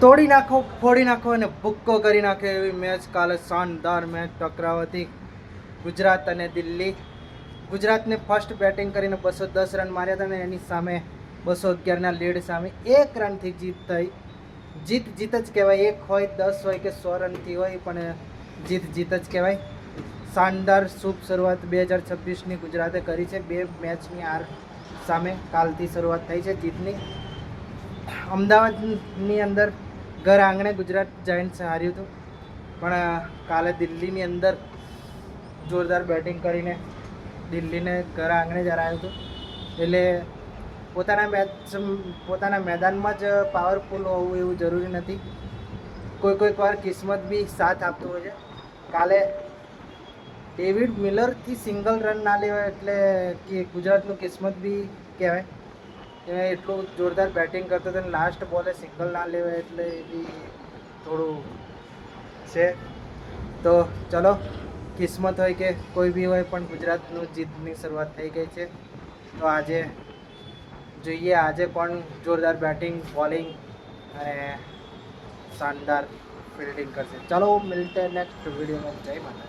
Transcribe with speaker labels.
Speaker 1: તોડી નાખો, ફોડી નાખો અને ભૂક્કો કરી નાખે એવી મેચ કાલે શાનદાર મેચ ટકરાવ હતી ગુજરાત અને દિલ્હી. ગુજરાતને ફર્સ્ટ બેટિંગ કરીને 210 રન માર્યા હતા અને એની સામે 211ના લીડ સામે 1 રનથી જીત થઈ. જીત જીત જ કહેવાય, 1 હોય 10 હોય કે 100 રનથી હોય, પણ જીત જીત જ કહેવાય. શાનદાર શુભ શરૂઆત 2026ની ગુજરાતે કરી છે. 2 મેચની હાર સામે કાલથી શરૂઆત થઈ છે જીતની. અમદાવાદની અંદર ઘર આંગણે ગુજરાત જાયન્ટ્સ હાર્યું હતું, પણ કાલે દિલ્હીની અંદર જોરદાર બેટિંગ કરીને દિલ્હીને ઘર આંગણે જ હરાવ્યું હતું. એટલે પોતાના મેદાનમાં જ પાવરફુલ હોવું એવું જરૂરી નથી, કોઈક વાર કિસ્મત બી સાથ આપતું હોય છે. કાલે ડેવિડ મિલરથી સિંગલ રન ના લેવાય એટલે કે ગુજરાતનું કિસ્મત બી કહેવાય. એ એટલું જોરદાર બેટિંગ કરતો હતો અને લાસ્ટ બોલે સિંગલ ના લેવાય એટલે એ બી થોડું છે. તો ચલો, કિસ્મત હોય કે કોઈ બી હોય, પણ ગુજરાતનું જીતની શરૂઆત થઈ ગઈ છે. તો આજે જોઈએ આજે કોણ જોરદાર બેટિંગ, બોલિંગ અને શાનદાર ફિલ્ડિંગ કરશે. ચલો મિલતે નેક્स्ट वीडियो में. जय माता.